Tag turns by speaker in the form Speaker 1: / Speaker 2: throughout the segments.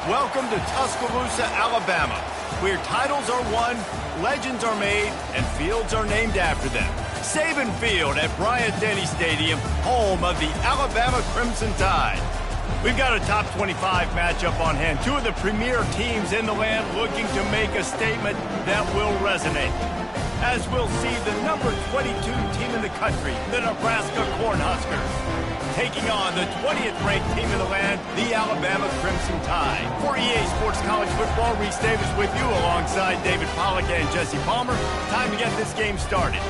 Speaker 1: Welcome to Tuscaloosa, Alabama, where titles are won, legends are made, and fields are named after them. Saban Field at Bryant-Denny Stadium, home of the Alabama Crimson Tide. We've got a top 25 matchup on hand. Two of the premier teams in the land looking to make a statement that will resonate. As we'll see the number 22 team in the country, the Nebraska Cornhuskers, taking on the 20th ranked team in the land, the Alabama Crimson Tide. For EA Sports College Football, Reese Davis with you alongside David Pollack and Jesse Palmer. Time to get this game started.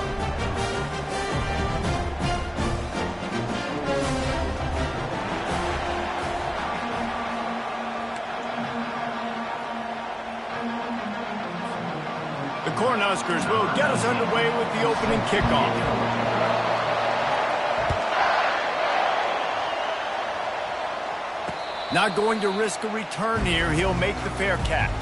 Speaker 1: The Cornhuskers will get us underway with the opening kickoff. Not going to risk a return here. He'll make the fair catch.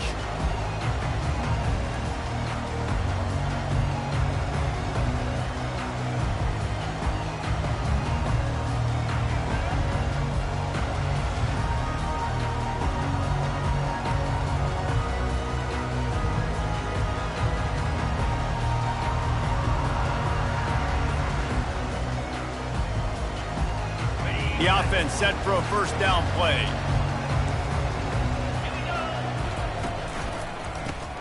Speaker 1: The offense set for a first down play.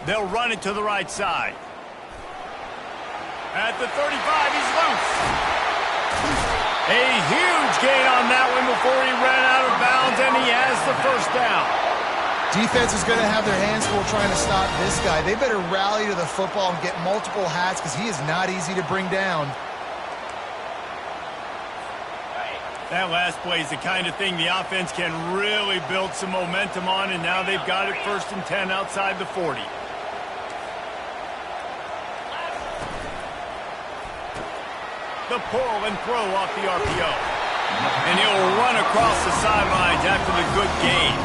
Speaker 1: They'll run it to the right side. At the 35, he's loose. A huge gain on that one before he ran out of bounds, and he has the first down.
Speaker 2: Defense is going to have their hands full trying to stop this guy. They better rally to the football and get multiple hats because he is not easy to bring down.
Speaker 1: That last play is the kind of thing the offense can really build some momentum on, and now they've got it 1st and 10 outside the 40. The pull and throw off the RPO. And he'll run across the sidelines after the good gain.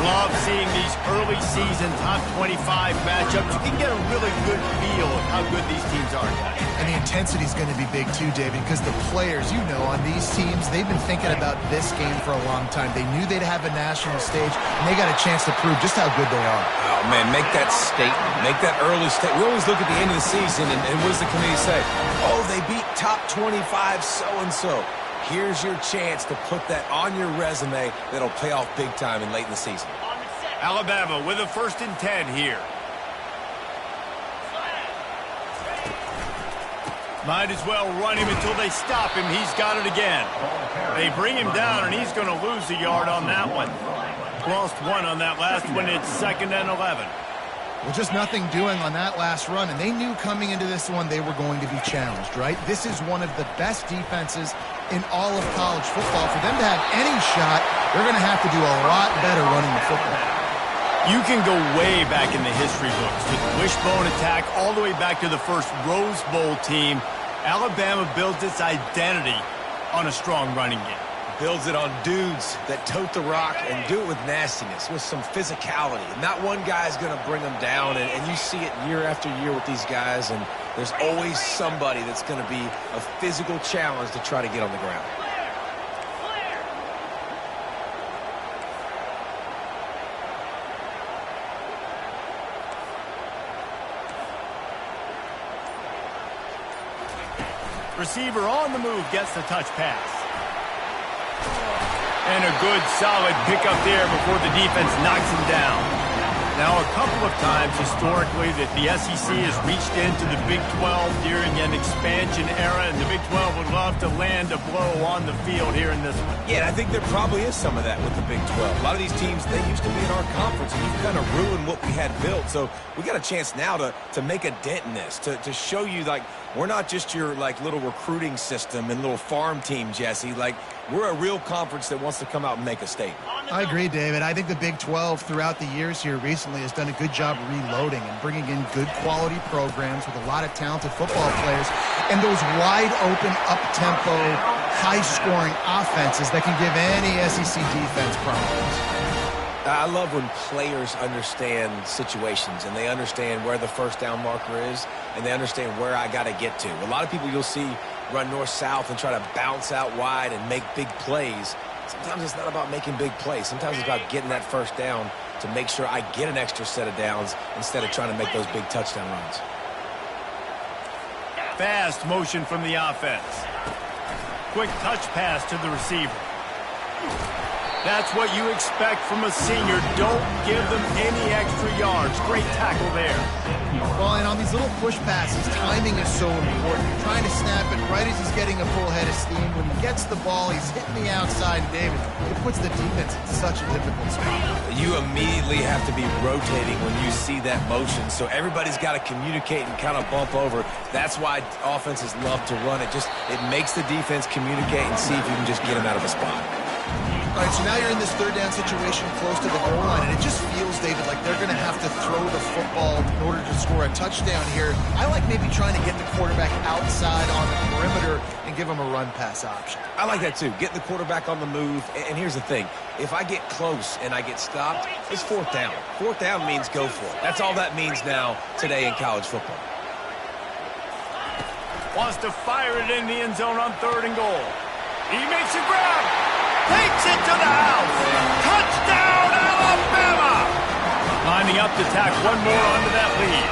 Speaker 1: Love seeing these early season top 25 matchups. You can get a really good feel of how good these teams are, guys.
Speaker 2: And the intensity is going to be big too, David, because the players, you know, on these teams, they've been thinking about this game for a long time. They knew they'd have a national stage, and they got a chance to prove just how good they are.
Speaker 3: Oh, man, make that statement. Make that early statement. We always look at the end of the season, and what does the committee say? Oh, they beat top 25 so-and-so. Here's your chance to put that on your resume that'll pay off big time and late in the season.
Speaker 1: Alabama with a 1st and 10 here. Might as well run him until they stop him. He's got it again. They bring him down, and he's going to lose a yard on that one. Lost one on that last one. It's 2nd and 11.
Speaker 2: Well, just nothing doing on that last run, and they knew coming into this one they were going to be challenged, right? This is one of the best defenses in all of college football. For them to have any shot, they're going to have to do a lot better running the football.
Speaker 1: You can go way back in the history books to the wishbone attack all the way back to the first Rose Bowl team. Alabama builds its identity on a strong running game.
Speaker 3: Builds it on dudes that tote the rock and do it with nastiness, with some physicality. Not one guy's going to bring them down, and you see it year after year with these guys, and there's always somebody that's going to be a physical challenge to try to get on the ground.
Speaker 1: Receiver on the move gets the touch pass. And a good, solid pickup there before the defense knocks him down. Now, a couple of times historically that the SEC has reached into the Big 12 during an expansion era, and the Big 12 would love to land a blow on the field here in this one.
Speaker 3: Yeah, I think there probably is some of that with the Big 12. A lot of these teams, they used to be in our conference, and you've kind of ruined what we had built. So we got a chance now to make a dent in this, to show you, like, we're not just your, like, little recruiting system and little farm team, Jesse. Like, we're a real conference that wants to come out and make a statement.
Speaker 2: I agree, David. I think the Big 12 throughout the years here recently has done a good job reloading and bringing in good quality programs with a lot of talented football players and those wide open, up-tempo, high-scoring offenses that can give any SEC defense problems.
Speaker 3: I love when players understand situations and they understand where the first down marker is and they understand where I got to get to. A lot of people you'll see run north-south and try to bounce out wide and make big plays. Sometimes it's not about making big plays. Sometimes it's about getting that first down to make sure I get an extra set of downs instead of trying to make those big touchdown runs.
Speaker 1: Fast motion from the offense. Quick touch pass to the receiver. That's what you expect from a senior. Don't give them any extra yards. Great tackle there.
Speaker 2: Well, and on these little push passes, timing is so important. You're trying to snap it right as he's getting a full head of steam. When he gets the ball, he's hitting the outside, David. It puts the defense in such a difficult spot.
Speaker 3: You immediately have to be rotating when you see that motion, so everybody's got to communicate and kind of bump over. That's why offenses love to run it. It makes the defense communicate and see if you can just get them out of a spot.
Speaker 2: All right, so now you're in this third down situation close to the goal line, and it just feels, David, like they're going to have to throw the football in order to score a touchdown here. I like maybe trying to get the quarterback outside on the perimeter and give him a run-pass option.
Speaker 3: I like that, too. Getting the quarterback on the move. And here's the thing. If I get close and I get stopped, it's fourth down. Fourth down means go for it. That's all that means now today in college football.
Speaker 1: Wants to fire it in the end zone on 3rd and goal. He makes a grab. Takes it to the house. Touchdown, Alabama! Lining up to tack one more onto that lead.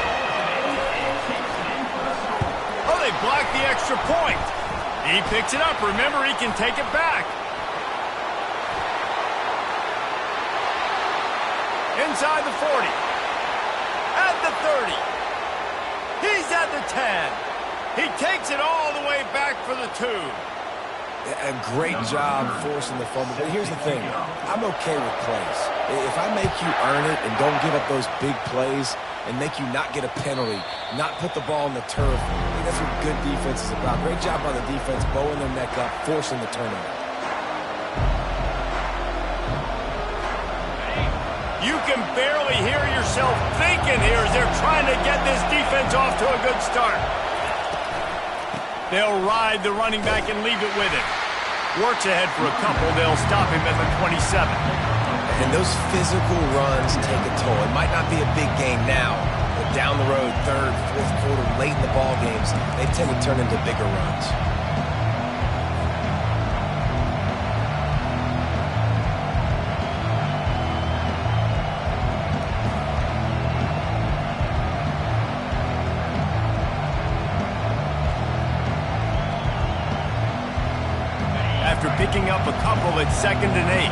Speaker 1: Oh, they blocked the extra point. He picks it up. Remember, he can take it back. Inside the 40. At the 30. He's at the 10. He takes it all the way back for the 2.
Speaker 3: A great job forcing the fumble. But here's the thing. I'm okay with plays. If I make you earn it and don't give up those big plays and make you not get a penalty, not put the ball on the turf, I think that's what good defense is about. Great job by the defense, bowing their neck up, forcing the turnover.
Speaker 1: You can barely hear yourself thinking here as they're trying to get this defense off to a good start. They'll ride the running back and leave it with him. Works ahead for a couple. They'll stop him at the 27.
Speaker 3: And those physical runs take a toll. It might not be a big game now, but down the road, 3rd, 4th quarter, late in the ball games, they tend to turn into bigger runs.
Speaker 1: After picking up a couple at 2nd and 8.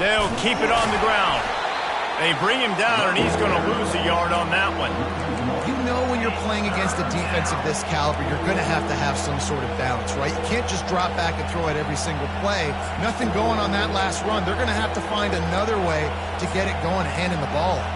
Speaker 1: They'll keep it on the ground. They bring him down, and he's going to lose a yard on that one.
Speaker 2: You know when you're playing against a defense of this caliber, you're going to have some sort of balance, right? You can't just drop back and throw it every single play. Nothing going on that last run. They're going to have to find another way to get it going and handing the ball off.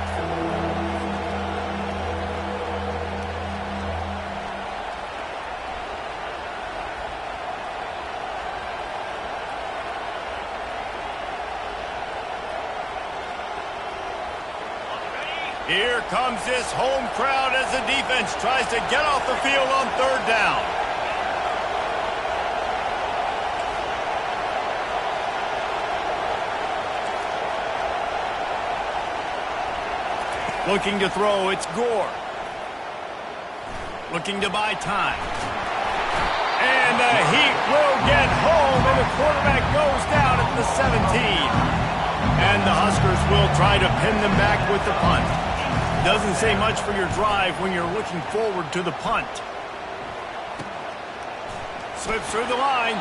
Speaker 1: Here comes this home crowd as the defense tries to get off the field on 3rd down. Looking to throw, it's Gore. Looking to buy time. And the Heat will get home, and the quarterback goes down at the 17. And the Huskers will try to pin them back with the punt. Doesn't say much for your drive when you're looking forward to the punt. Slips through the line.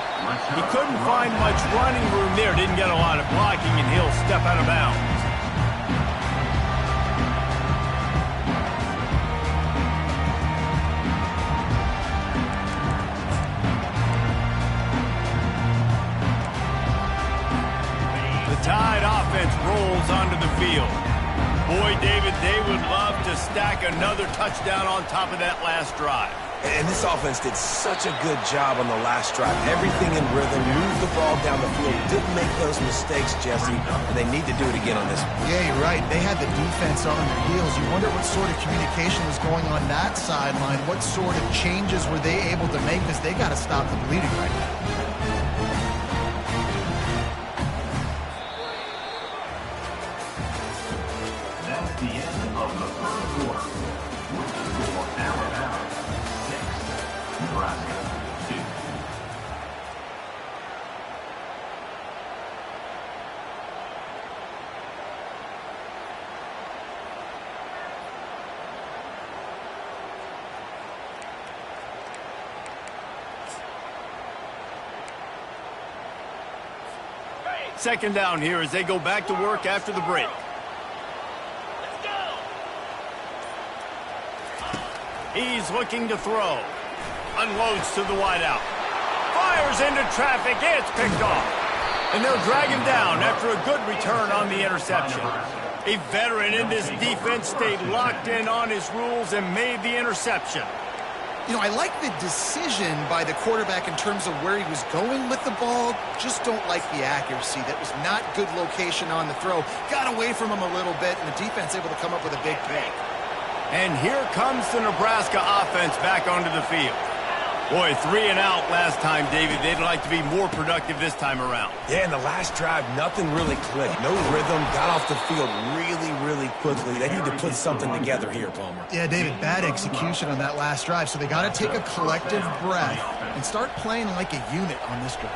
Speaker 1: He couldn't find much running room there. Didn't get a lot of blocking, and he'll step out of bounds. The Tide offense rolls onto the field. Boy, David, they would love to stack another touchdown on top of that last drive.
Speaker 3: And this offense did such a good job on the last drive. Everything in rhythm, moved the ball down the field, didn't make those mistakes, Jesse, and they need to do it again on this one.
Speaker 2: Yeah, you're right. They had the defense on their heels. You wonder what sort of communication was going on that sideline. What sort of changes were they able to make, because they got to stop the bleeding right now.
Speaker 4: The end of the third quarter. With the score, Alabama 6, Nebraska 2.
Speaker 1: Second down here as they go back to work after the break. He's looking to throw. Unloads to the wideout. Fires into traffic. It's picked off. And they'll drag him down after a good return on the interception. A veteran in this defense stayed locked in on his rules and made the interception.
Speaker 2: You know, I like the decision by the quarterback in terms of where he was going with the ball. Just don't like the accuracy. That was not good location on the throw. Got away from him a little bit, and the defense able to come up with a big pick.
Speaker 1: And here comes the Nebraska offense back onto the field. Boy, 3 and out last time, David. They'd like to be more productive this time around.
Speaker 3: Yeah, in the last drive, nothing really clicked. No rhythm, got off the field really quickly. They need to put something together here, Palmer.
Speaker 2: Yeah, David, bad execution on that last drive, so they got to take a collective breath and start playing like a unit on this drive.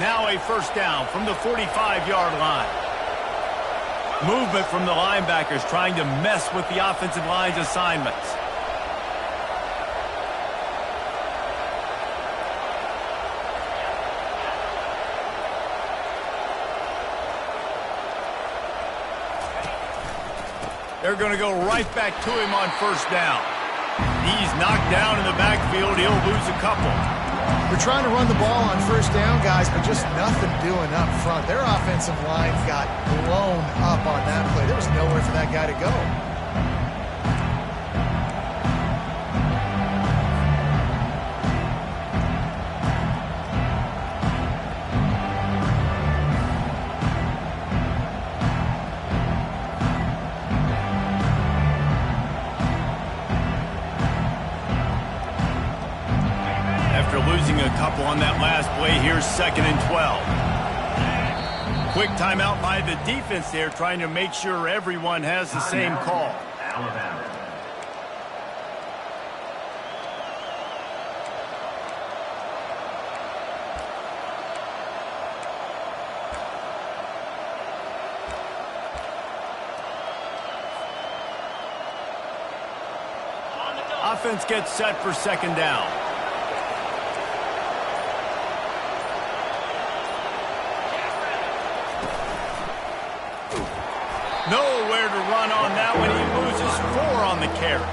Speaker 1: Now a first down from the 45-yard line. Movement from the linebackers trying to mess with the offensive line's assignments. They're going to go right back to him on first down. He's knocked down in the backfield. He'll lose a couple.
Speaker 2: We're trying to run the ball on first down, guys, but just nothing doing up front. Their offensive line got blown up on that play. There was nowhere for that guy to go.
Speaker 1: Losing a couple on that last play. Here's 2nd and 12. Quick timeout by the defense there, trying to make sure everyone has the same call.
Speaker 4: Alabama.
Speaker 1: Offense gets set for 2nd down. Nowhere to run on that one. He loses 4 on the carry.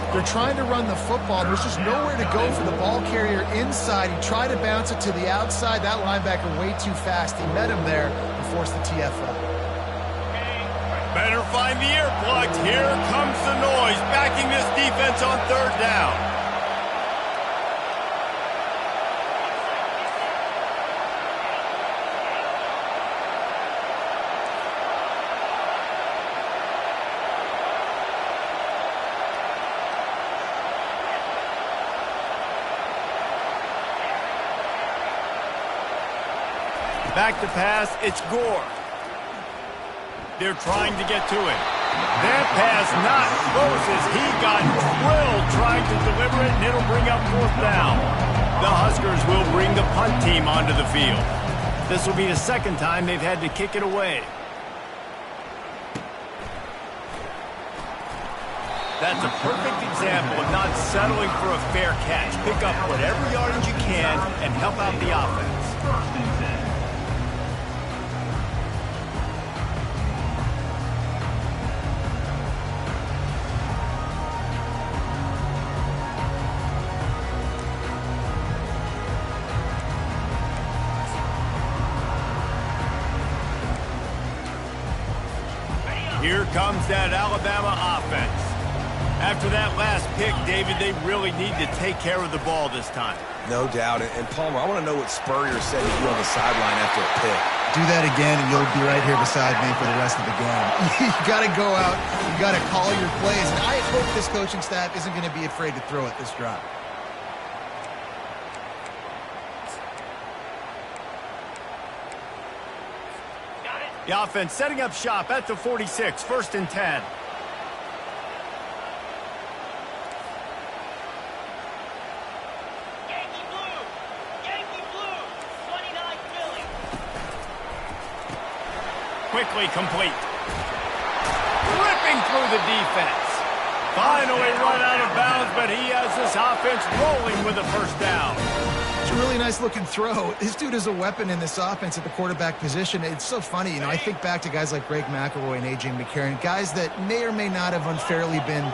Speaker 2: They're trying to run the football. There's just nowhere to go for the ball carrier inside. He tried to bounce it to the outside. That linebacker way too fast. He met him there and forced the TFL.
Speaker 1: Better find the ear plugs. Here comes the noise, backing this defense on 3rd down. Back to pass, it's Gore. They're trying to get to him. That pass not Moses. He got drilled trying to deliver it, and it'll bring up 4th down. The Huskers will bring the punt team onto the field. This will be the 2nd time they've had to kick it away. That's a perfect example of not settling for a fair catch. Pick up whatever yardage you can and help out the offense.
Speaker 4: First and 10.
Speaker 1: Here comes that Alabama offense. After that last pick, David, they really need to take care of the ball this time.
Speaker 3: No doubt. And Palmer, I want to know what Spurrier said to you on the sideline after a pick.
Speaker 2: Do that again, and you'll be right here beside me for the rest of the game. You got to go out. You got to call your plays. And I hope this coaching staff isn't going to be afraid to throw it this drive.
Speaker 1: The offense setting up shop at the 46, 1st and 10.
Speaker 5: Yankee Blue, 29 Philly.
Speaker 1: Quickly complete. Ripping through the defense. Finally run out of bounds, but he has this offense rolling with a 1st down.
Speaker 2: It's a really nice looking throw. This dude is a weapon in this offense at the quarterback position. It's so funny, I think back to guys like Greg McElroy and A.J. McCarron, guys that may or may not have unfairly been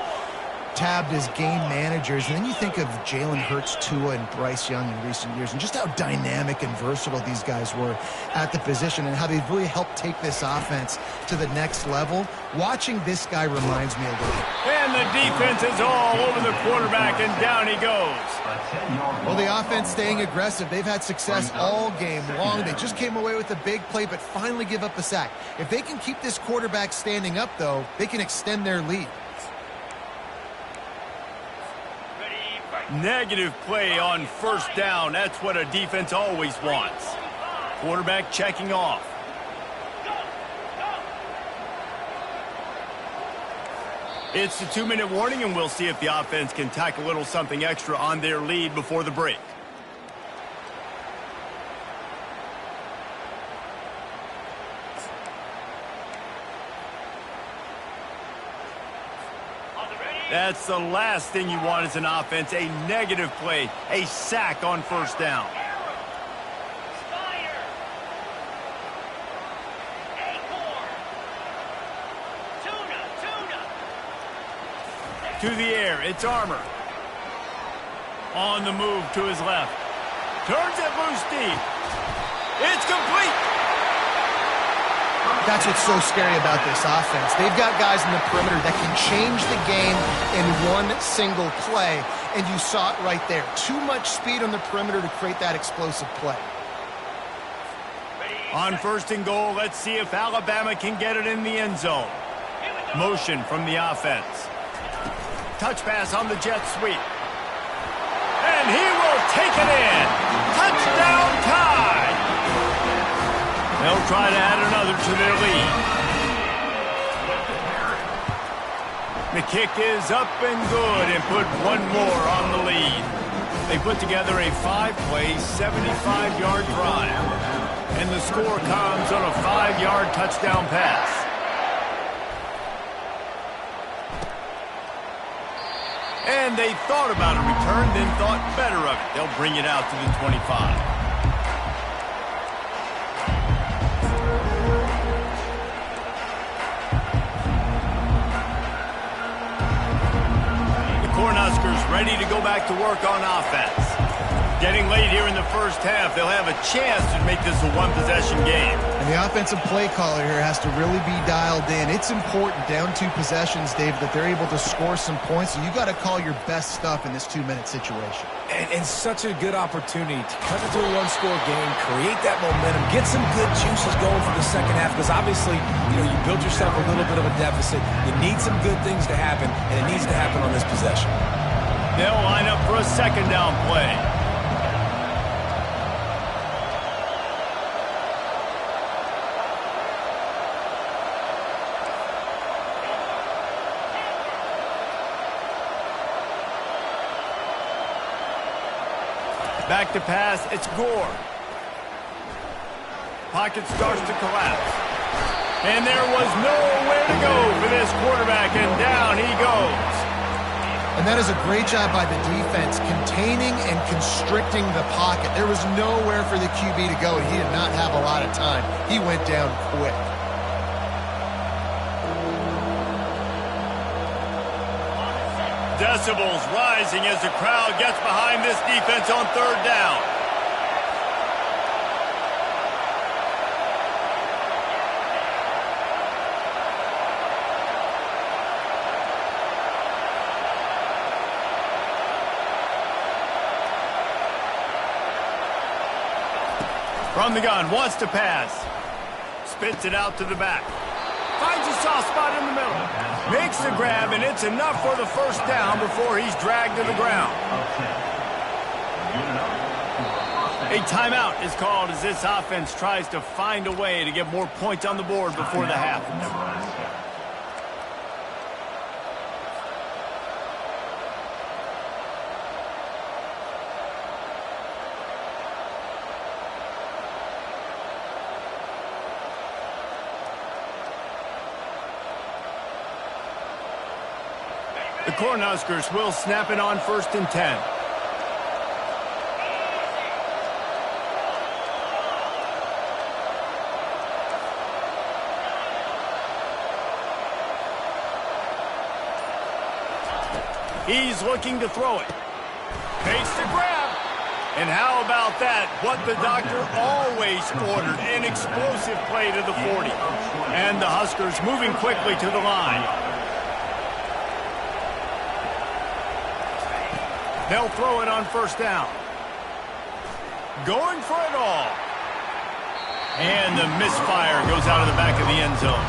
Speaker 2: tabbed as game managers. And then you think of Jalen Hurts, Tua, and Bryce Young in recent years, and just how dynamic and versatile these guys were at the position and how they've really helped take this offense to the next level. Watching this guy reminds me a little.
Speaker 1: And the defense is all over the quarterback, and down he goes.
Speaker 2: Well, the offense staying aggressive. They've had success all game long. They just came away with a big play, but finally give up a sack. If they can keep this quarterback standing up, though, they can extend their lead.
Speaker 1: Negative play on 1st down. That's what a defense always wants. Quarterback checking off. It's the 2-minute warning, and we'll see if the offense can tack a little something extra on their lead before the break. That's the last thing you want as an offense, a negative play, a sack on 1st down.
Speaker 5: Spider. Acorn. Tuna.
Speaker 1: To the air, it's Armour. On the move to his left. Turns it loose deep. It's complete.
Speaker 2: That's what's so scary about this offense. They've got guys in the perimeter that can change the game in one single play, and you saw it right there. Too much speed on the perimeter to create that explosive play.
Speaker 1: On 1st and goal, let's see if Alabama can get it in the end zone. Motion from the offense. Touch pass on the jet sweep. And he will take it in. Touchdown tie. They'll try to add another to their lead. The kick is up and good and put one more on the lead. They put together a 5-play, 75-yard drive. And the score comes on a 5-yard touchdown pass. And they thought about a return, then thought better of it. They'll bring it out to the 25. Cornhuskers ready to go back to work on offense. Getting late here in the 1st half, they'll have a chance to make this a one-possession game.
Speaker 2: And the offensive play caller here has to really be dialed in. It's important, down 2 possessions, Dave, that they're able to score some points. So you got to call your best stuff in this 2-minute situation.
Speaker 3: And such a good opportunity to cut it to a 1-score game, create that momentum, get some good juices going for the 2nd half, because obviously, you build yourself a little bit of a deficit. You need some good things to happen, and it needs to happen on this possession.
Speaker 1: They'll line up for a 2nd down play. Back to pass, it's Gore. Pocket starts to collapse. And there was nowhere to go for this quarterback, and down he goes.
Speaker 2: And that is a great job by the defense, containing and constricting the pocket. There was nowhere for the QB to go, and he did not have a lot of time. He went down quick.
Speaker 1: Decibels rising as the crowd gets behind this defense on 3rd down. From the gun, wants to pass. Spits it out to the back. Finds a soft spot in the middle. Makes the grab, and it's enough for the 1st down before he's dragged to the ground. A timeout is called as this offense tries to find a way to get more points on the board before the half.
Speaker 4: Nebraska.
Speaker 1: The Cornhuskers will snap it on 1st and 10. He's looking to throw it. Fakes the grab. And how about that? What the doctor always ordered, an explosive play to the 40. And the Huskers moving quickly to the line. They'll throw it on 1st down. Going for it all. And the misfire goes out of the back of the end zone.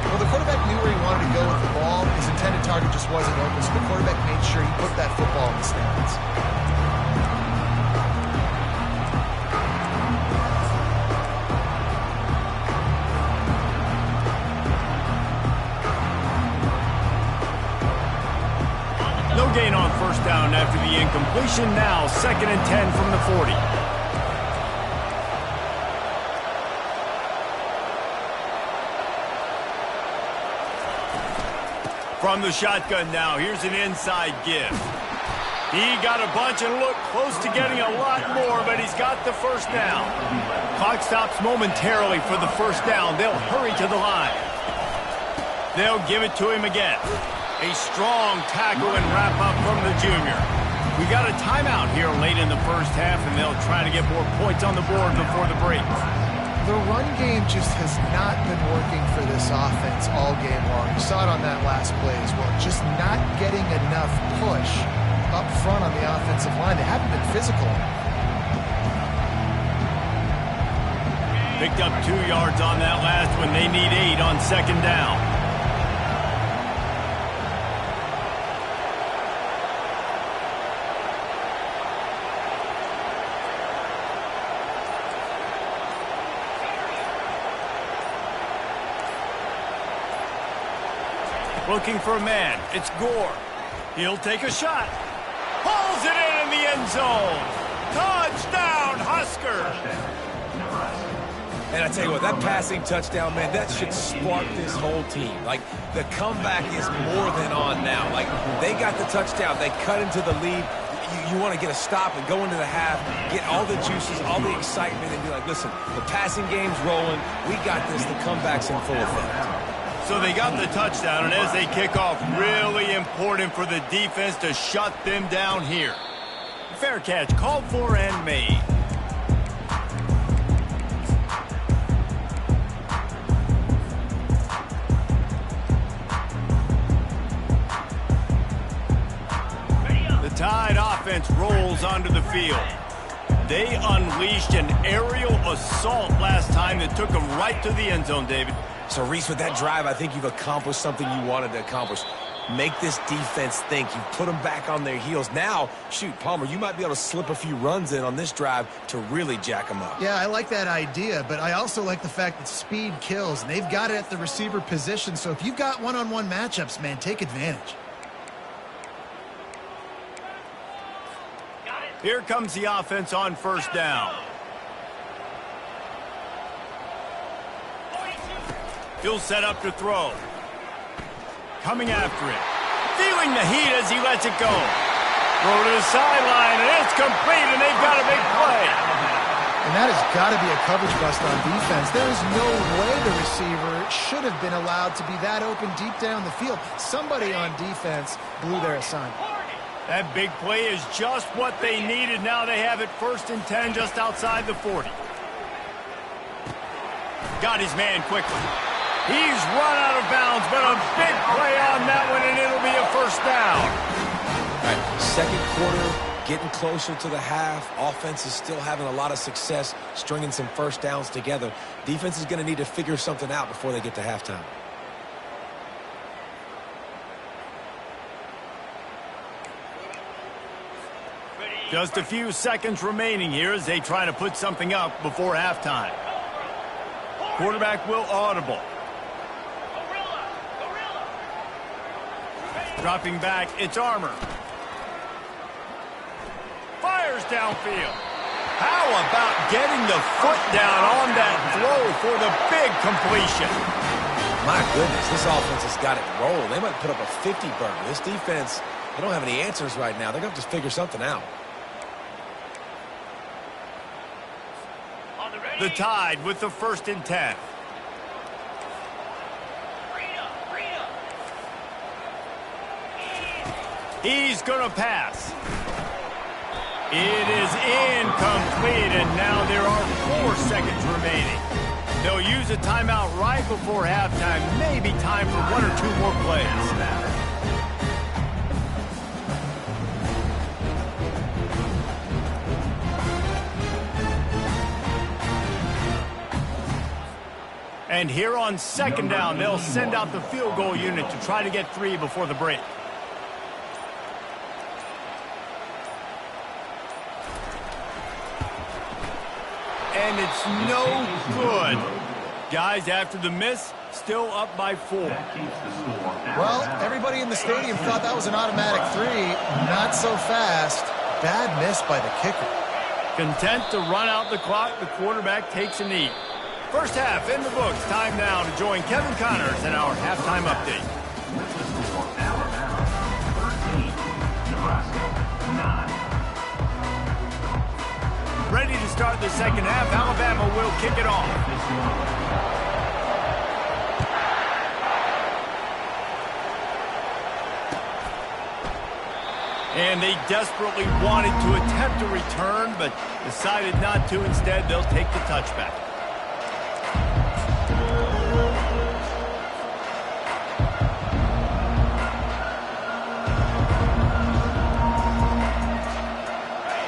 Speaker 2: Well, the quarterback knew where he wanted to go with the ball. His intended target just wasn't open, so the quarterback made sure he put that football in the stands.
Speaker 1: No gain on 1st down after the incompletion. Now 2nd and 10 from the 40. From the shotgun now, here's an inside give. He got a bunch and looked close to getting a lot more, but he's got the 1st down. Clock stops momentarily for the 1st down. They'll hurry to the line. They'll give it to him again. A strong tackle and wrap up from the junior. We got a timeout here late in the 1st half, and they'll try to get more points on the board before the break.
Speaker 2: The run game just has not been working for this offense all game long. You saw it on that last play as well. Just not getting enough push up front on the offensive line. They haven't been physical.
Speaker 1: Picked up 2 yards on that last one. They need 8 on 2nd down. Looking for a man. It's Gore. He'll take a shot. Pulls it in the end zone. Touchdown, Huskers.
Speaker 3: And I tell you what, that passing touchdown, man, that should spark this whole team. Like, the comeback is more than on now. Like, they got the touchdown. They cut into the lead. You want to get a stop and go into the half, get all the juices, all the excitement, and be like, listen, the passing game's rolling. We got this. The comeback's in full effect.
Speaker 1: So they got the touchdown, and as they kick off, really important for the defense to shut them down here. Fair catch, called for and made. The Tide offense rolls onto the field. They unleashed an aerial assault last time that took them right to the end zone, David.
Speaker 3: So, Reese, with that drive, I think you've accomplished something you wanted to accomplish. Make this defense think. You put them back on their heels. Now, shoot, Palmer, you might be able to slip a few runs in on this drive to really jack them up.
Speaker 2: Yeah, I like that idea, but I also like the fact that speed kills, and they've got it at the receiver position. So if you've got one-on-one matchups, man, take advantage.
Speaker 1: Here comes the offense on 1st down. He'll set up to throw. Coming after it. Feeling the heat as he lets it go. Throw to the sideline, and it's complete, and they've got a big play.
Speaker 2: And that has got to be a coverage bust on defense. There is no way the receiver should have been allowed to be that open deep down the field. Somebody on defense blew their assignment.
Speaker 1: That big play is just what they needed. Now they have it 1st and 10 just outside the 40. Got his man quickly. He's run out of bounds, but a big play on that one, and it'll be a 1st down.
Speaker 3: All right, 2nd quarter, getting closer to the half. Offense is still having a lot of success stringing some 1st downs together. Defense is going to need to figure something out before they get to halftime.
Speaker 1: Just a few seconds remaining here as they try to put something up before halftime. Quarterback will audible. Dropping back, it's Armour. Fires downfield. How about getting the foot down on that throw for the big completion?
Speaker 3: My goodness, this offense has got it rolling. They might put up a 50-burger. This defense, they don't have any answers right now. They're going to have to figure something out.
Speaker 1: The Tide with the 1st and 10. He's going to pass. It is incomplete, and now there are 4 seconds remaining. They'll use a timeout right before halftime. Maybe time for 1 or 2 more plays. And here on 2nd down, they'll send out the field goal unit to try to get 3 before the break. And it's no good. Guys, after the miss, still up by 4.
Speaker 2: Well, everybody in the stadium thought that was an automatic 3. Not so fast. Bad miss by the kicker.
Speaker 1: Content to run out the clock, the quarterback takes a knee. First half in the books. Time now to join Kevin Connors in our halftime update.
Speaker 4: Alabama 13, Nebraska 9.
Speaker 1: Ready to start the second half. Alabama will kick it off. And they desperately wanted to attempt a return, but decided not to. Instead, they'll take the touchback.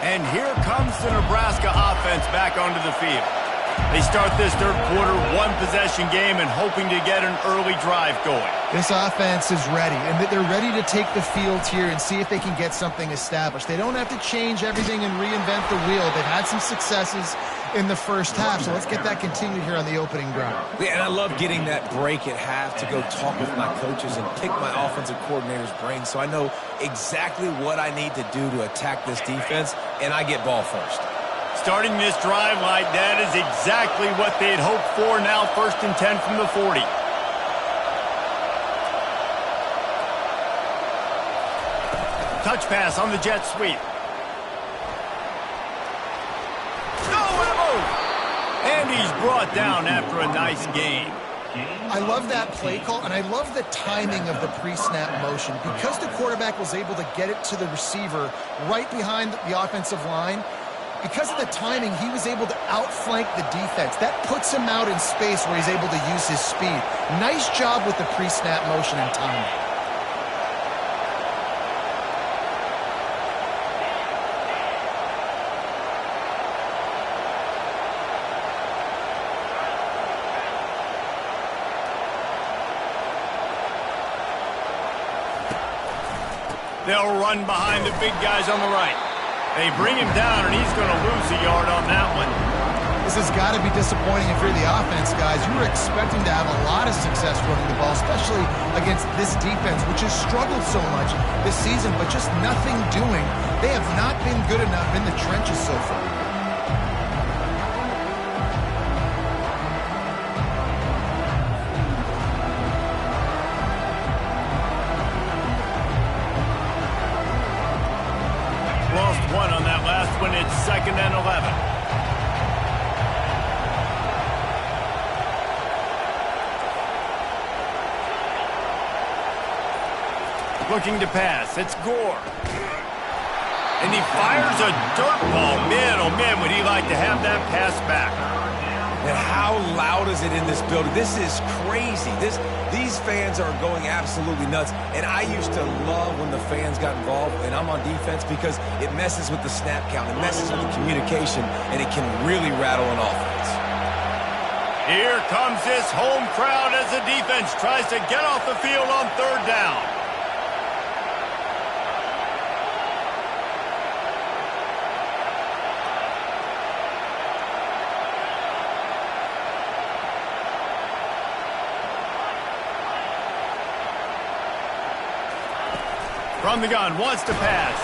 Speaker 1: And here comes the Nebraska offense back onto the field. They start this third quarter, 1-possession game, and hoping to get an early drive going.
Speaker 2: This offense is ready, and they're ready to take the field here and see if they can get something established. They don't have to change everything and reinvent the wheel. They've had some successes in the first half, so let's get that continued here on the opening drive.
Speaker 3: Yeah, and I love getting that break at half to go talk with my coaches and pick my offensive coordinator's brain so I know exactly what I need to do to attack this defense, and I get ball first.
Speaker 1: Starting this drive like that is exactly what they'd hoped for. Now 1st and 10 from the 40. Touch pass on the jet sweep. And he's brought down after a nice gain.
Speaker 2: I love that play call, and I love the timing of the pre-snap motion. Because the quarterback was able to get it to the receiver right behind the offensive line, because of the timing, he was able to outflank the defense. That puts him out in space where he's able to use his speed. Nice job with the pre-snap motion and timing.
Speaker 1: They'll run behind the big guys on the right. They bring him down, and he's going to lose a yard on that one.
Speaker 2: This has got to be disappointing if you're the offense, guys. You were expecting to have a lot of success running the ball, especially against this defense, which has struggled so much this season, but just nothing doing. They have not been good enough in the trenches so far.
Speaker 1: Lost one on that last one. It's 2nd and 11. Looking to pass. It's Gore. And he fires a dirt ball. Man, oh man, would he like to have that pass back.
Speaker 3: And how loud is it in this building? This is crazy. These fans are going absolutely nuts. And I used to love when the fans got involved, and I'm on defense, because it messes with the snap count. It messes with the communication, and it can really rattle an offense.
Speaker 1: Here comes this home crowd as the defense tries to get off the field on 3rd down. From the gun, wants to pass.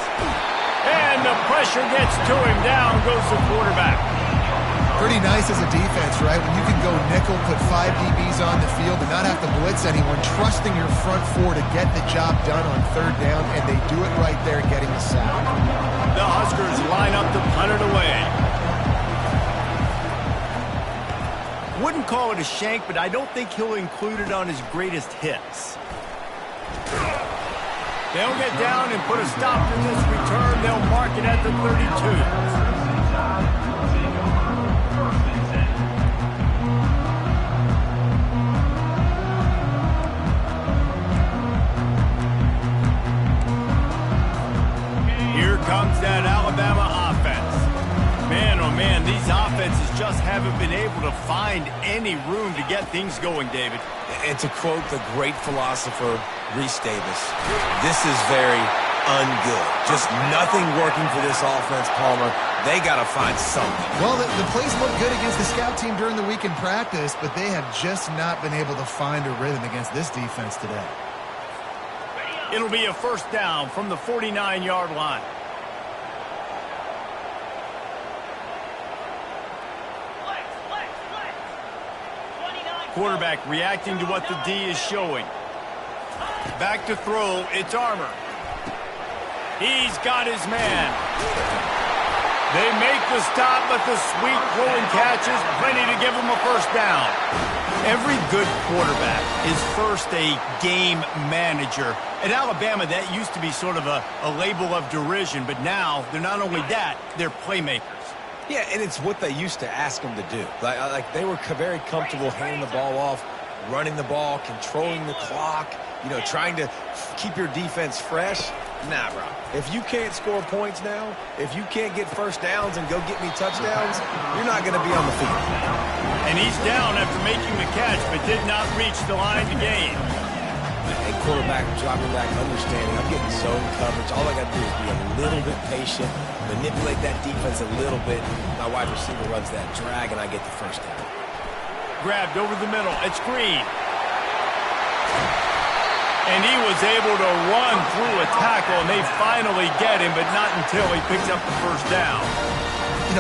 Speaker 1: And the pressure gets to him. Down goes the quarterback.
Speaker 2: Pretty nice as a defense, right? When you can go nickel, put 5 DBs on the field and not have to blitz anyone, trusting your front four to get the job done on third down, and they do it right there, getting the sack.
Speaker 1: The Huskers line up to punt it away. Wouldn't call it a shank, but I don't think he'll include it on his greatest hits. They'll get down and put a stop to this return. They'll mark it at the 32. Here comes that Alabama offense. Man, oh man, these offenses just haven't been able to find any room to get things going, David.
Speaker 3: And to quote the great philosopher Reese Davis, this is very ungood. Just nothing working for this offense, Palmer. They got to find something.
Speaker 2: Well, the plays look good against the scout team during the week in practice, but they have just not been able to find a rhythm against this defense today.
Speaker 1: It'll be a first down from the 49-yard line. Quarterback reacting to what the D is showing. Back to throw, it's Armour. He's got his man. They make the stop, but the sweet throwing catch is plenty to give him a first down. Every good quarterback is first a game manager. At Alabama, that used to be sort of a label of derision, but now they're not only that, they're playmakers.
Speaker 3: Yeah, and it's what they used to ask them to do. Like they were very comfortable handing the ball off, running the ball, controlling the clock, trying to keep your defense fresh. Nah, bro. If you can't score points now, if you can't get first downs and go get me touchdowns, you're not going to be on the field.
Speaker 1: And he's down after making the catch, but did not reach the line to gain.
Speaker 3: A quarterback dropping back, understanding I'm getting zone coverage. All I got to do is be a little bit patient, manipulate that defense a little bit. My wide receiver runs that drag, and I get the first down.
Speaker 1: Grabbed over the middle. It's Green. And he was able to run through a tackle, and they finally get him, but not until he picks up the first down.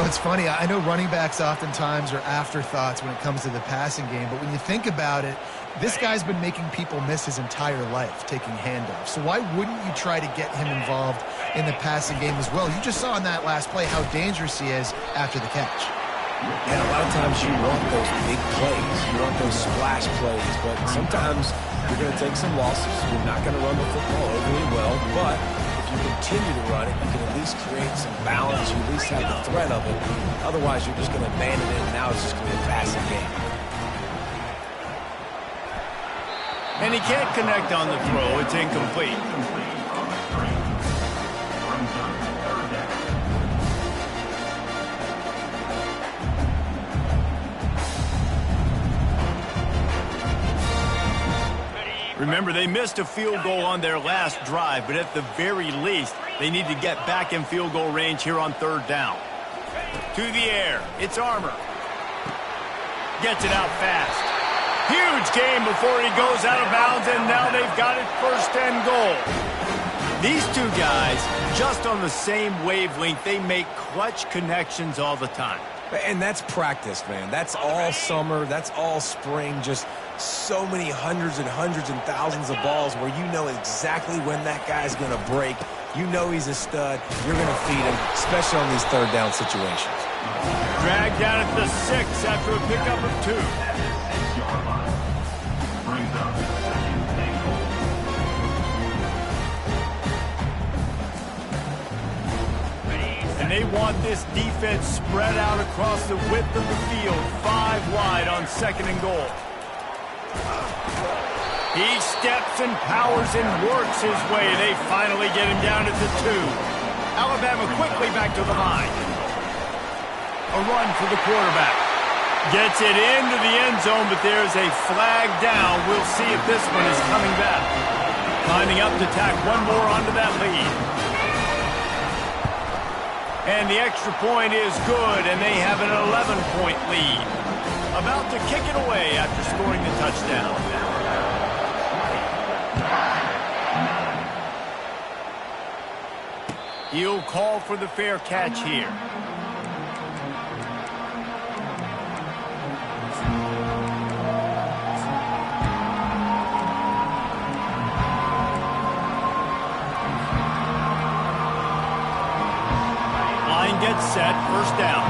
Speaker 2: It's funny. I know running backs oftentimes are afterthoughts when it comes to the passing game, but when you think about it, this guy's been making people miss his entire life taking handoffs. So why wouldn't you try to get him involved in the passing game as well? You just saw in that last play how dangerous he is after the catch.
Speaker 3: And a lot of times you want those big plays. You want those splash plays, but sometimes you're going to take some losses. You're not going to run the football overly well, but if you continue to run it, you can at least create some balance. You at least have the threat of it. Otherwise, you're just going to abandon it, and now it's just going to be a passing game.
Speaker 1: And he can't connect on the throw. It's incomplete. Remember, they missed a field goal on their last drive, but at the very least, they need to get back in field goal range here on third down. To the air, it's Armour. Gets it out fast. Huge game before he goes out of bounds, and now they've got it first and goal. These two guys, just on the same wavelength, they make clutch connections all the time.
Speaker 3: And that's practice, man. That's all summer. That's all spring. Just so many hundreds and thousands of balls where you know exactly when that guy's going to break. You know he's a stud. You're going to feed him, especially on these third down situations.
Speaker 1: Dragged down at the 6 after a pickup of 2. And they want this defense spread out across the width of the field, 5 wide on second and goal. He steps and powers and works his way. They finally get him down at the 2. Alabama quickly back to the line. A run for the quarterback. Gets it into the end zone, but there's a flag down. We'll see if this one is coming back. Lining up to tack one more onto that lead. And the extra point is good, and they have an 11-point lead. About to kick it away after scoring the touchdown. He'll call for the fair catch here. Line gets set, first down.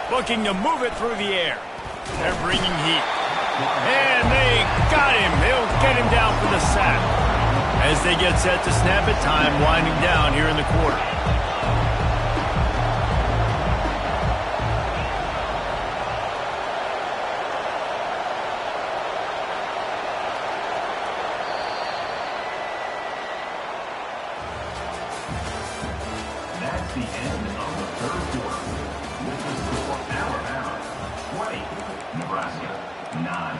Speaker 1: Looking to move it through the air. They're bringing heat. And they got him. They'll get him down for the sack. As they get set to snap it, time winding down here in the quarter.
Speaker 4: That's the end of the third quarter. With the score, Alabama 20, Nebraska 9.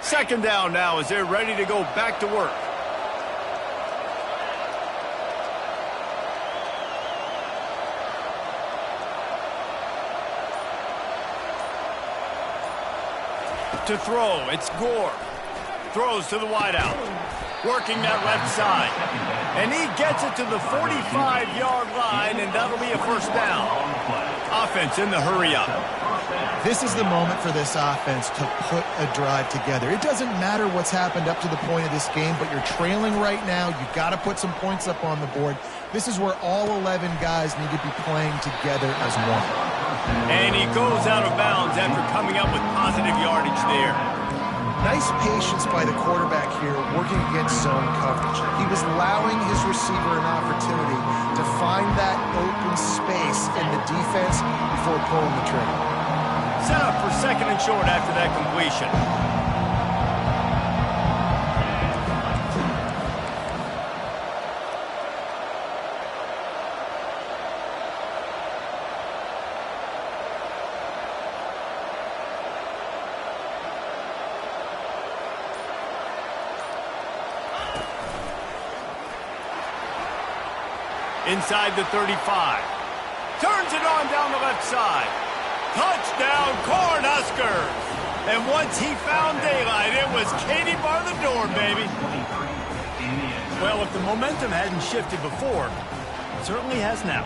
Speaker 1: Second down now as they're ready to go back to work. To throw, it's Gore. Throws to the wideout. Working that left side. And he gets it to the 45-yard line, and that'll be a first down. Offense in the hurry up.
Speaker 2: This is the moment for this offense to put a drive together. It doesn't matter what's happened up to the point of this game, but you're trailing right now. You've got to put some points up on the board. This is where all 11 guys need to be playing together as one.
Speaker 1: And he goes out of bounds after coming up with positive yardage there.
Speaker 2: Nice patience by the quarterback here working against zone coverage. He was allowing his receiver an opportunity to find that open space in the defense before pulling the trigger.
Speaker 1: Set up for second and short after that completion. Inside the 35. Turns it on down the left side. Touchdown, Cornhuskers! And once he found daylight, it was Katie bar the door, baby. Well, if the momentum hadn't shifted before, it certainly has now.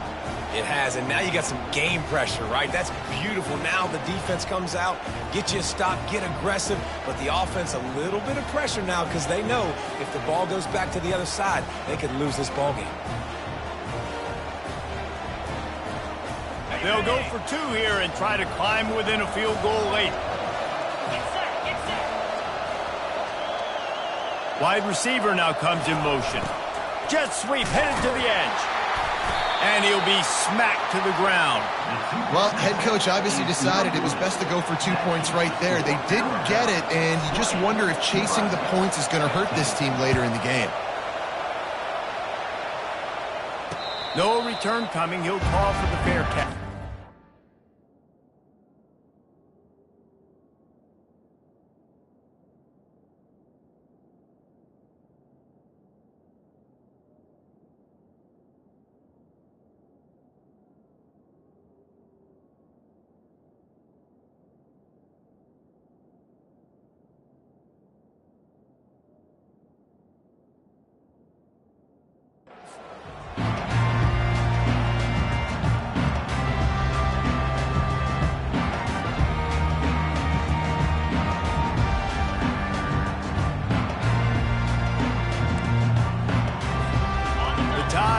Speaker 3: It has, and now you got some game pressure, right? That's beautiful. Now the defense comes out, get you a stop, get aggressive, but the offense a little bit of pressure now because they know if the ball goes back to the other side, they could lose this ball game.
Speaker 1: They'll go for two here and try to climb within a field goal late.
Speaker 5: Get set, get set.
Speaker 1: Wide receiver now comes in motion. Jet sweep headed to the edge. And he'll be smacked to the ground.
Speaker 2: Well, head coach obviously decided it was best to go for 2 points right there. They didn't get it, and you just wonder if chasing the points is going to hurt this team later in the game.
Speaker 1: No return coming. He'll call for the fair catch.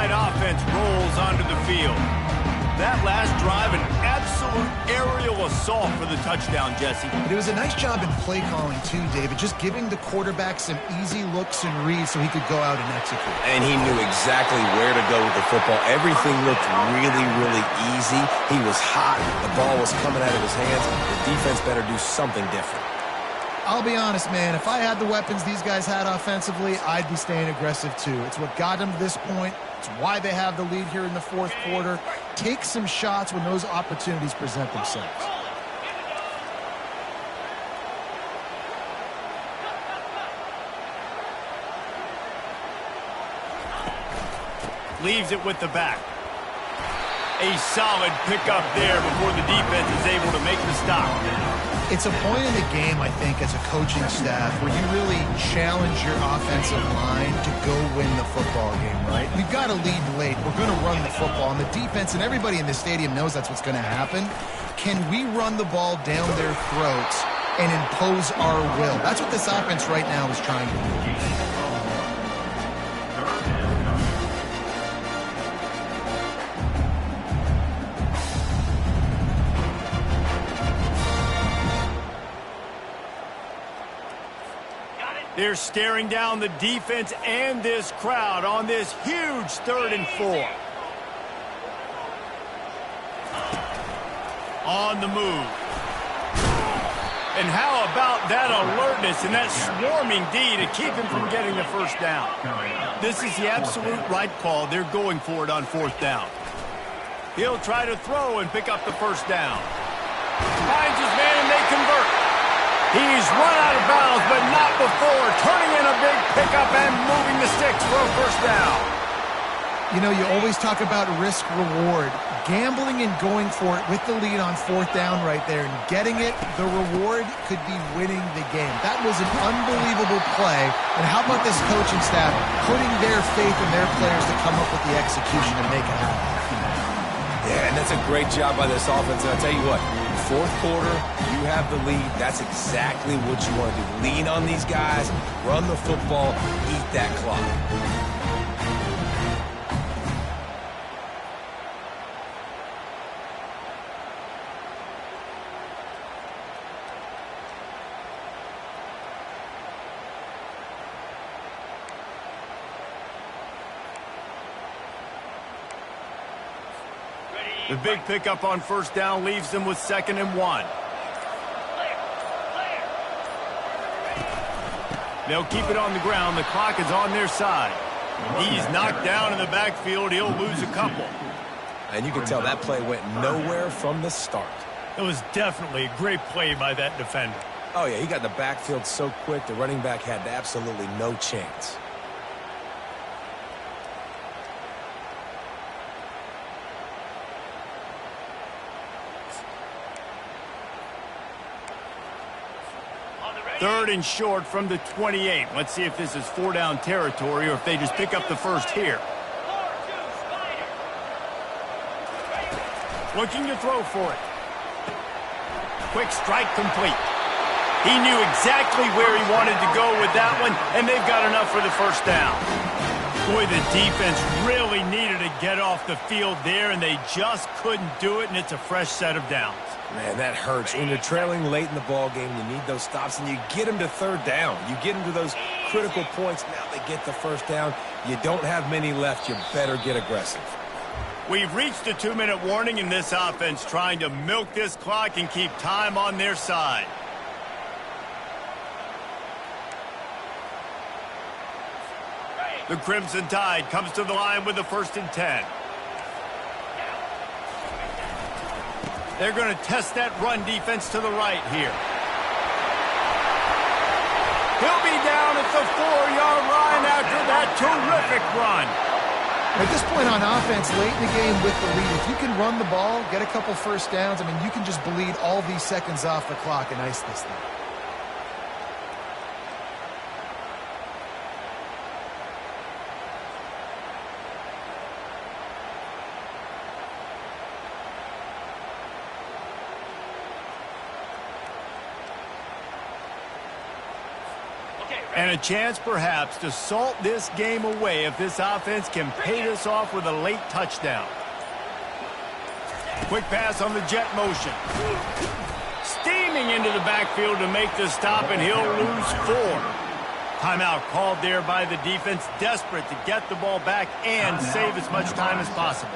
Speaker 1: Offense rolls onto the field. That last drive, an absolute aerial assault for the touchdown, Jesse.
Speaker 2: But it was a nice job in play calling too, David, just giving the quarterback some easy looks and reads so he could go out and execute.
Speaker 3: And he knew exactly where to go with the football. Everything looked really, really easy. He was hot. The ball was coming out of his hands. The defense better do something different.
Speaker 2: I'll be honest, man, if I had the weapons these guys had offensively, I'd be staying aggressive too. It's what got them to this point. It's why they have the lead here in the fourth quarter. Take some shots when those opportunities present themselves.
Speaker 1: leaves it with the back. A solid pickup there before the defense is able to make the stop.
Speaker 2: It's a point in the game, I think, as a coaching staff where you really challenge your offensive line to go win the football game, right? We've got to lead late. We're going to run the football. And the defense and everybody in the stadium knows that's what's going to happen. Can we run the ball down their throats and impose our will? That's what this offense right now is trying to do.
Speaker 1: They're staring down the defense and this crowd on this huge 3rd and 4. On the move. And how about that alertness and that swarming D to keep him from getting the first down? This is the absolute right call. They're going for it on 4th down. He'll try to throw and pick up the first down. Finds his man and they convert. He's run out of bounds, but not before turning in a big pickup and moving the sticks for a first down.
Speaker 2: You know, you always talk about risk-reward. Gambling and going for it with the lead on 4th down right there and getting it, the reward could be winning the game. That was an unbelievable play. And how about this coaching staff putting their faith in their players to come up with the execution and make it happen?
Speaker 3: Yeah, and that's a great job by this offense. And I'll tell you what, 4th quarter, you have the lead. That's exactly what you want to do. Lean on these guys, run the football, eat that clock.
Speaker 1: The big pickup on 1st down leaves them with 2nd and 1. They'll keep it on the ground. The clock is on their side. He's knocked down in the backfield. He'll lose a couple.
Speaker 3: And you can tell that play went nowhere from the start.
Speaker 1: It was definitely a great play by that defender.
Speaker 3: Oh, yeah, he got in the backfield so quick, the running back had absolutely no chance.
Speaker 1: Third and short from the 28. Let's see if this is 4-down territory or if they just pick up the first here. Looking to throw for it. Quick strike complete. He knew exactly where he wanted to go with that one, and they've got enough for the first down. Boy, the defense really needed to get off the field there, and they just couldn't do it, and it's a fresh set of downs.
Speaker 3: Man, that hurts. When you're trailing late in the ball game, you need those stops, and you get them to 3rd down. You get them to those critical points. Now they get the first down. You don't have many left. You better get aggressive.
Speaker 1: We've reached a 2-minute warning in this offense, trying to milk this clock and keep time on their side. The Crimson Tide comes to the line with the 1st and 10. They're going to test that run defense to the right here. He'll be down at the 4-yard line after that terrific run.
Speaker 2: At this point on offense, late in the game with the lead, if you can run the ball, get a couple first downs, I mean, you can just bleed all these seconds off the clock and ice this thing.
Speaker 1: And a chance, perhaps, to salt this game away if this offense can pay this off with a late touchdown. Quick pass on the jet motion. Steaming into the backfield to make the stop, and he'll lose 4. Timeout called there by the defense, desperate to get the ball back and save as much time as possible.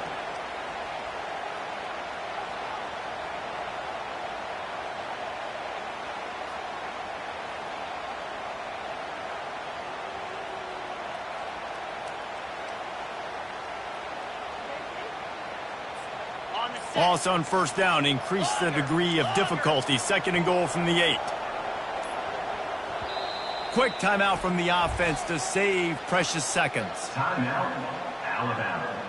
Speaker 1: Loss on 1st down, increase the degree of difficulty. 2nd and goal from the 8. Quick timeout from the offense to save precious seconds.
Speaker 4: Timeout, Alabama.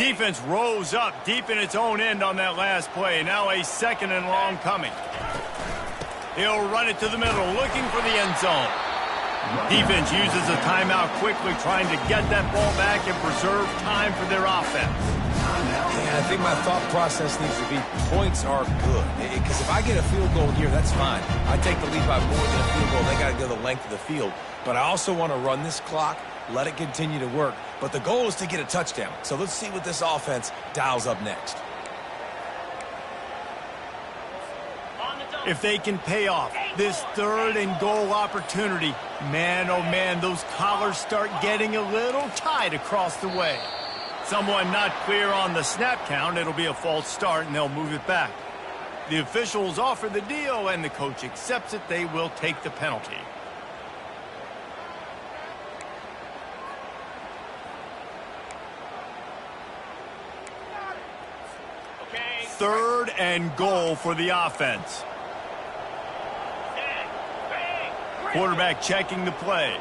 Speaker 1: Defense rose up deep in its own end on that last play. Now a second and long coming. He'll run it to the middle, looking for the end zone. Defense uses a timeout quickly, trying to get that ball back and preserve time for their offense.
Speaker 3: Yeah, I think my thought process needs to be points are good. Because if I get a field goal here, that's fine. I take the lead by more than a field goal. They got to go the length of the field. But I also want to run this clock, let it continue to work. But the goal is to get a touchdown. So let's see what this offense dials up next.
Speaker 1: If they can pay off this third and goal opportunity, man, oh man, those collars start getting a little tight across the way. Someone not clear on the snap count, it'll be a false start, and they'll move it back. The officials offer the deal, and the coach accepts it. They will take the penalty. Third and goal for the offense. Quarterback checking the play.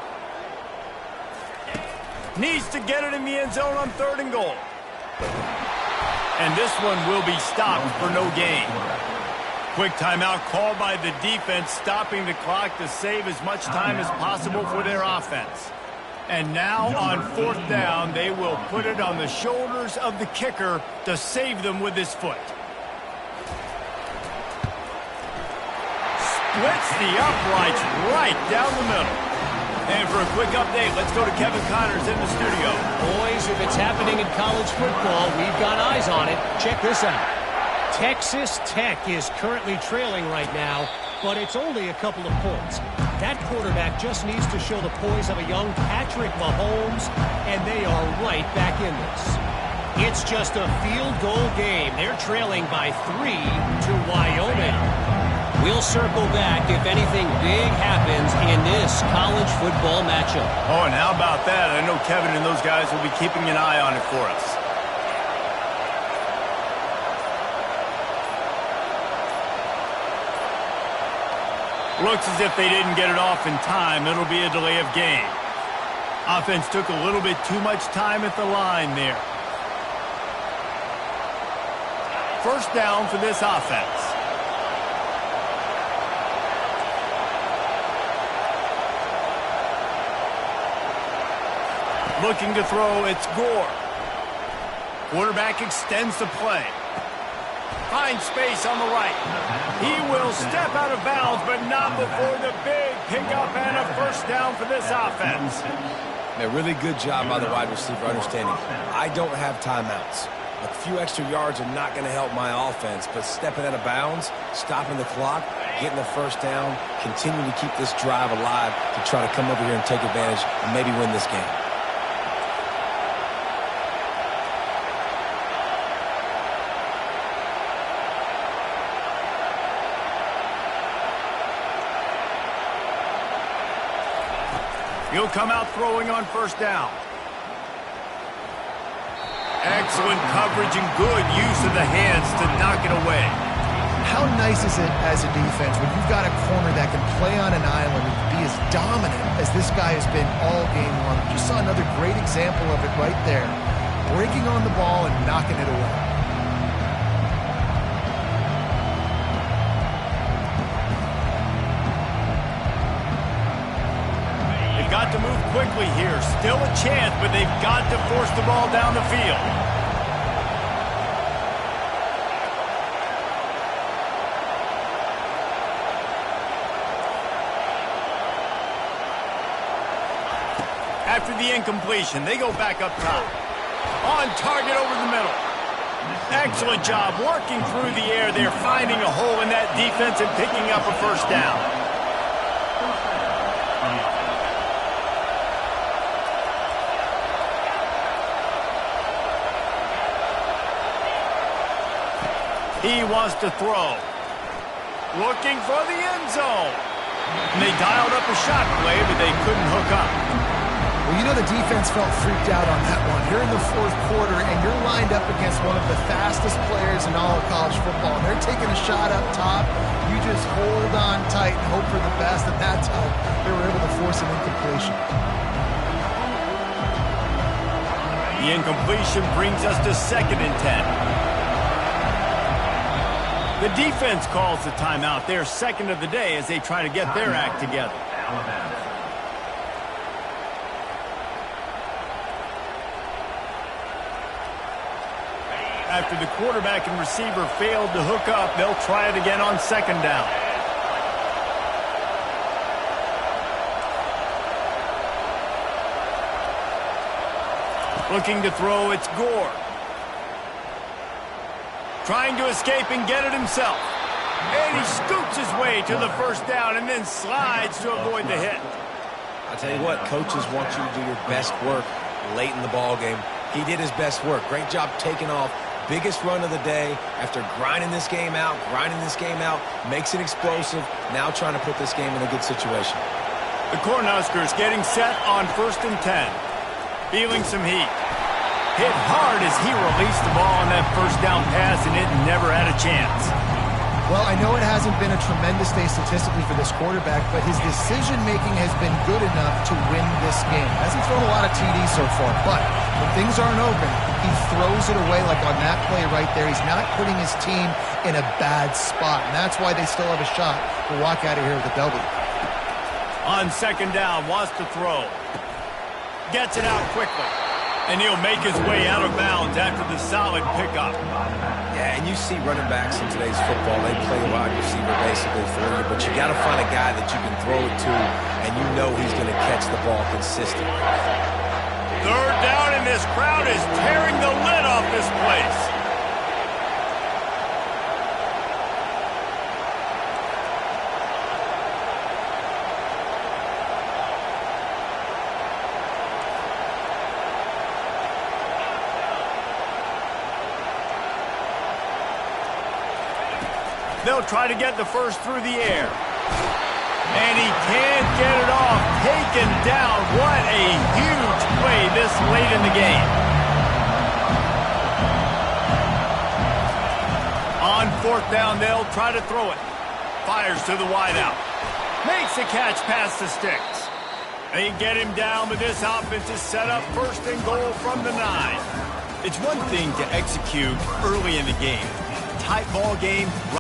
Speaker 1: Needs to get it in the end zone on third and goal. And this one will be stopped for no gain. Quick timeout called by the defense, stopping the clock to save as much time as possible for their offense. And now on fourth down, they will put it on the shoulders of the kicker to save them with his foot. Splits the uprights right down the middle. And for a quick update, let's go to Kevin Connors in the studio.
Speaker 6: Boys, if it's happening in college football, we've got eyes on it. Check this out. Texas Tech is currently trailing right now, but it's only a couple of points. That quarterback just needs to show the poise of a young Patrick Mahomes, and they are right back in this. It's just a field goal game. They're trailing by 3 to Wyoming. We'll circle back if anything big happens in this college football matchup.
Speaker 1: Oh, and how about that? I know Kevin and those guys will be keeping an eye on it for us. Looks as if they didn't get it off in time. It'll be a delay of game. Offense took a little bit too much time at the line there. First down for this offense. Looking to throw, it's Gore. Quarterback extends the play. Finds space on the right. He will step out of bounds, but not before the big pickup and a first down for this offense.
Speaker 3: A really good job by the wide receiver understanding. I don't have timeouts. A few extra yards are not going to help my offense, but stepping out of bounds, stopping the clock, getting the first down, continuing to keep this drive alive to try to come over here and take advantage and maybe win this game.
Speaker 1: He'll come out throwing on first down. Excellent coverage and good use of the hands to knock it away.
Speaker 2: How nice is it as a defense when you've got a corner that can play on an island and be as dominant as this guy has been all game long? Just saw another great example of it right there. Breaking on the ball and knocking it away.
Speaker 1: Got to move quickly here. Still a chance, but they've got to force the ball down the field. After the incompletion, they go back up top. On target over the middle. Excellent job working through the air. They're finding a hole in that defense and picking up a first down. He wants to throw. Looking for the end zone. And they dialed up a shot play, but they couldn't hook up.
Speaker 2: Well, you know the defense felt freaked out on that one. You're in the fourth quarter, and you're lined up against one of the fastest players in all of college football. And they're taking a shot up top. You just hold on tight and hope for the best. At that time, they were able to force an incompletion.
Speaker 1: The incompletion brings us to 2nd and 10. The defense calls the timeout. Their second of the day as they try to get their act together.
Speaker 4: Alabama.
Speaker 1: After the quarterback and receiver failed to hook up, they'll try it again on 2nd down. Looking to throw, it's Gore. Trying to escape and get it himself. And he scoops his way to the 1st down and then slides to avoid the hit.
Speaker 3: I tell you what, coaches want you to do your best work late in the ball game. He did his best work. Great job taking off. Biggest run of the day after grinding this game out, makes it explosive. Now trying to put this game in a good situation.
Speaker 1: The Cornhuskers getting set on 1st and 10. Feeling some heat. Hit hard as he released the ball on that 1st down pass, and it never had a chance.
Speaker 2: Well, I know it hasn't been a tremendous day statistically for this quarterback, but his decision-making has been good enough to win this game. Hasn't thrown a lot of TDs so far, but when things aren't open, he throws it away like on that play right there. He's not putting his team in a bad spot, and that's why they still have a shot to walk out of here with a W.
Speaker 1: On 2nd down, wants to throw. Gets it out quickly. And he'll make his way out of bounds after the solid pickup.
Speaker 3: Yeah, and you see running backs in today's football, they play wide receiver basically for you, but you got to find a guy that you can throw it to, and you know he's going to catch the ball consistently.
Speaker 1: 3rd down, and this crowd is tearing the lid off this place. They'll try to get the 1st through the air. And he can't get it off. Taken down. What a huge play this late in the game. On 4th down, they'll try to throw it. Fires to the wideout. Makes the catch past the sticks. They get him down, but this offense is set up 1st and goal from the 9. It's one thing to execute early in the game. Tight ball game.